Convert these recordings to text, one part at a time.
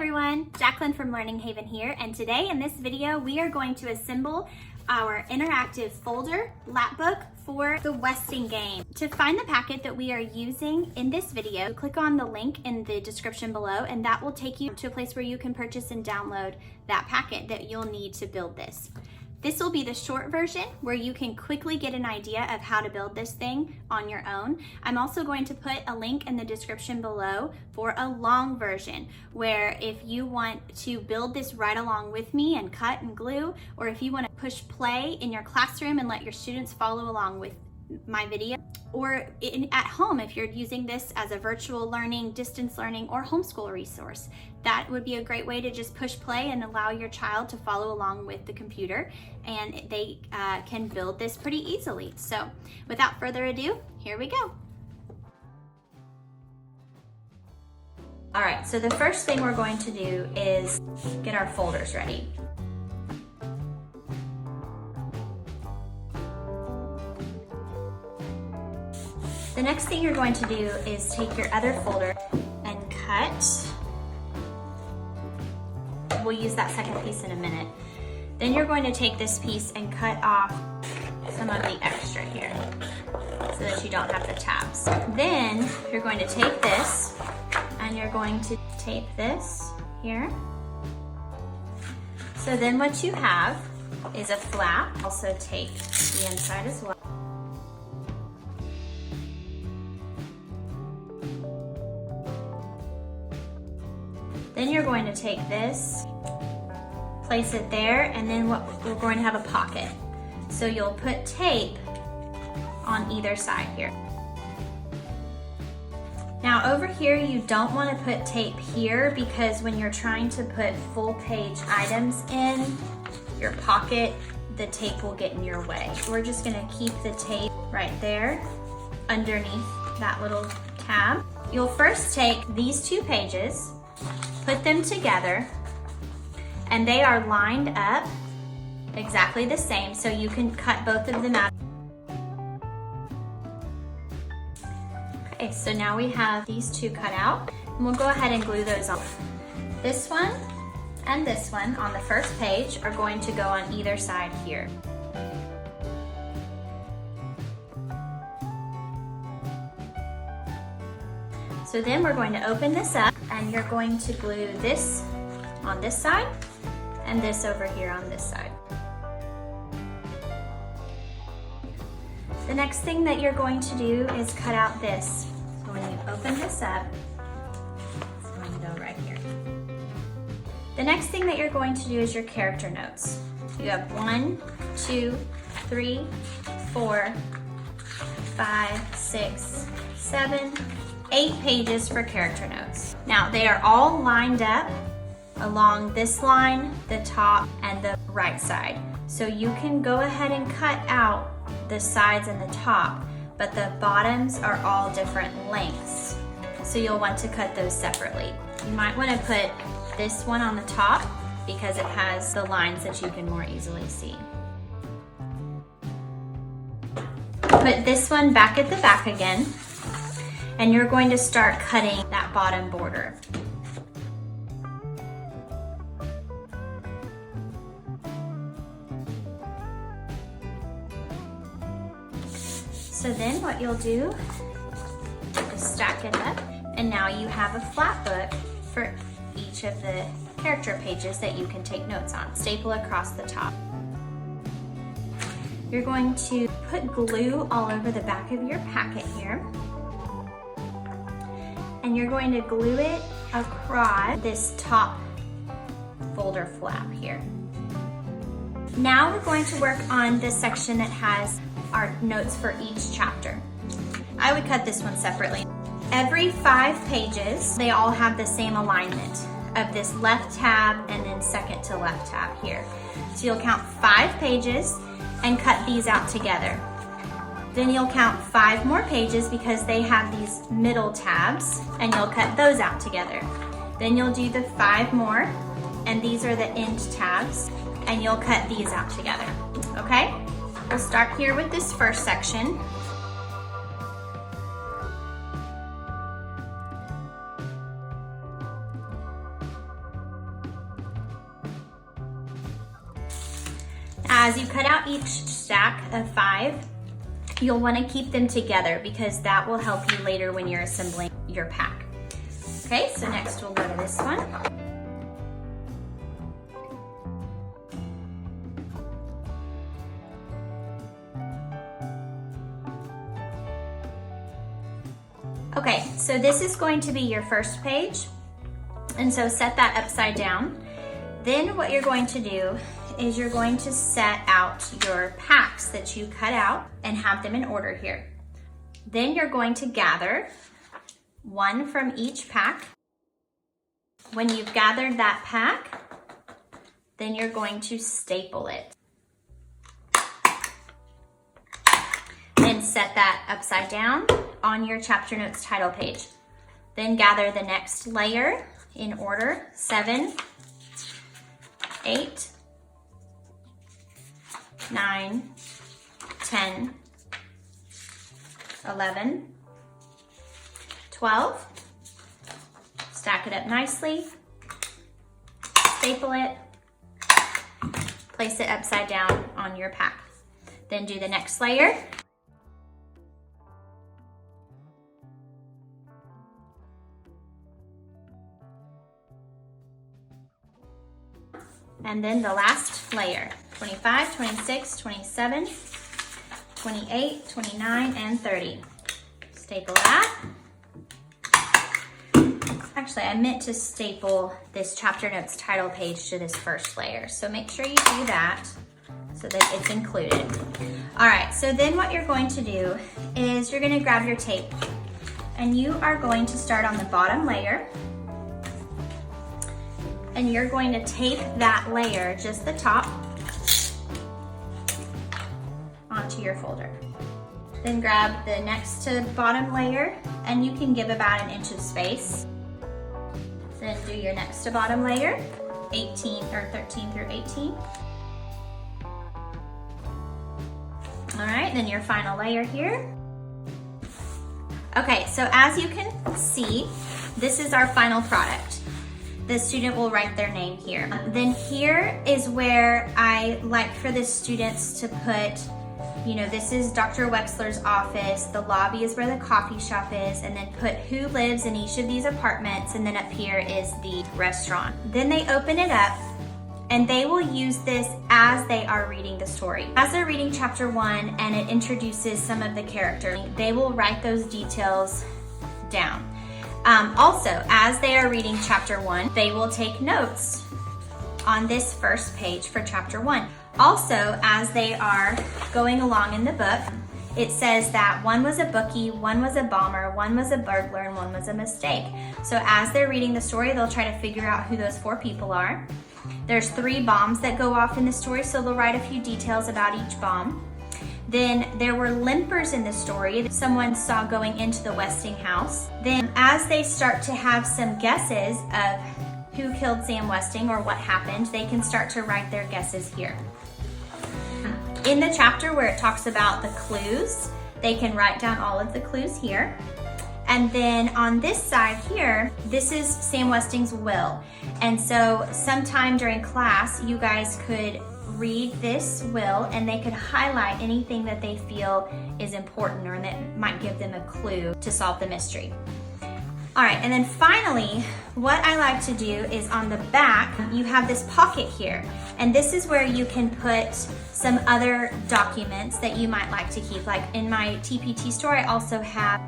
everyone, Jacqueline from Learning Haven here, and today in this video we are going to assemble our interactive folder Lapbook for the Westing game. To find the packet that we are using in this video, click on the link in the description below and that will take you to a place where you can purchase and download that packet that you'll need to build this. This will be the short version where you can quickly get an idea of how to build this thing on your own. I'm also going to put a link in the description below for a long version where if you want to build this right along with me and cut and glue, or if you want to push play in your classroom and let your students follow along with my video, or at home if you're using this as a virtual learning, distance learning, or homeschool resource. That would be a great way to just push play and allow your child to follow along with the computer, and they can build this pretty easily. So without further ado, here we go. All right, so the first thing we're going to do is get our folders ready. The next thing you're going to do is take your other folder and cut. We'll use that second piece in a minute. Then you're going to take this piece and cut off some of the extra here so that you don't have the tabs. Then you're going to take this and you're going to tape this here. So then what you have is a flap. Also tape the inside as well. Then you're going to take this, place it there, and then we're going to have a pocket. So you'll put tape on either side here. Now over here, you don't want to put tape here because when you're trying to put full page items in your pocket, the tape will get in your way. We're just going to keep the tape right there underneath that little tab. You'll first take these two pages, put them together, and they are lined up exactly the same, so you can cut both of them out. Okay, so now we have these two cut out, and we'll go ahead and glue those on. This one and this one on the first page are going to go on either side here. So then we're going to open this up and you're going to glue this on this side and this over here on this side. The next thing that you're going to do is cut out this. So when you open this up, it's going to go right here. The next thing that you're going to do is your character notes. You have 1, 2, 3, 4, 5, 6, 7, 8 pages for character notes. Now they are all lined up along this line, the top, and the right side. So you can go ahead and cut out the sides and the top, but the bottoms are all different lengths. So you'll want to cut those separately. You might want to put this one on the top because it has the lines that you can more easily see. Put this one back at the back again, and you're going to start cutting that bottom border. So then what you'll do is stack it up, and now you have a flat book for each of the character pages that you can take notes on. Staple across the top. You're going to put glue all over the back of your packet here. And you're going to glue it across this top folder flap here. Now we're going to work on this section that has our notes for each chapter. I would cut this one separately. Every 5 pages, they all have the same alignment of this left tab and then second to left tab here. So you'll count 5 pages and cut these out together. Then you'll count 5 more pages because they have these middle tabs, and you'll cut those out together. Then you'll do the 5 more, and these are the end tabs, and you'll cut these out together, okay? We'll start here with this first section. As you cut out each stack of 5, you'll want to keep them together because that will help you later when you're assembling your pack. Okay, so next we'll go to this one. Okay, so this is going to be your first page, and so set that upside down. Then what you're going to do is you're going to set out your packs that you cut out and have them in order here. Then you're going to gather one from each pack. When you've gathered that pack, then you're going to staple it. Then set that upside down on your chapter notes title page. Then gather the next layer in order, 7, 8, 9, 10, 11, 12. Stack it up nicely, staple it, place it upside down on your pack. Then do the next layer. And then the last layer, 25, 26, 27, 28, 29, and 30. Staple that. Actually, I meant to staple this chapter notes title page to this first layer. So make sure you do that so that it's included. All right, so then what you're going to do is you're gonna grab your tape and you are going to start on the bottom layer. And you're going to tape that layer, just the top, onto your folder. Then grab the next to bottom layer, and you can give about 1 inch of space. Then do your next to bottom layer, 13 through 18. All right, then your final layer here. Okay, so as you can see, this is our final product. The student will write their name here. Then here is where I like for the students to put, you know, this is Dr. Wexler's office, the lobby is where the coffee shop is, and then put who lives in each of these apartments, and then up here is the restaurant. Then they open it up, and they will use this as they are reading the story. As they're reading chapter 1 and it introduces some of the characters, they will write those details down. Also, as they are reading chapter 1, they will take notes on this first page for chapter 1. Also, as they are going along in the book, it says that one was a bookie, one was a bomber, one was a burglar, and one was a mistake. So as they're reading the story, they'll try to figure out who those 4 people are. There's 3 bombs that go off in the story, so they'll write a few details about each bomb. Then there were limpers in the story that someone saw going into the Westing house. Then as they start to have some guesses of who killed Sam Westing or what happened, they can start to write their guesses here. In the chapter where it talks about the clues, they can write down all of the clues here. And then on this side here, this is Sam Westing's will. And so sometime during class, you guys could read this will and they could highlight anything that they feel is important or that might give them a clue to solve the mystery. All right, and then finally, what I like to do is on the back, you have this pocket here. And this is where you can put some other documents that you might like to keep. Like in my TPT store, I also have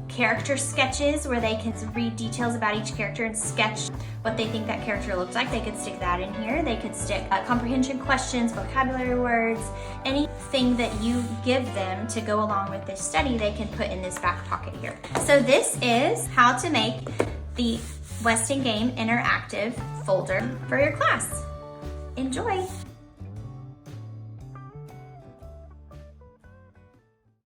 character sketches where they can read details about each character and sketch what they think that character looks like. They could stick that in here. They could stick comprehension questions, vocabulary words, anything that you give them to go along with this study, they can put in this back pocket here. So this is how to make the Westing Game interactive folder for your class. Enjoy!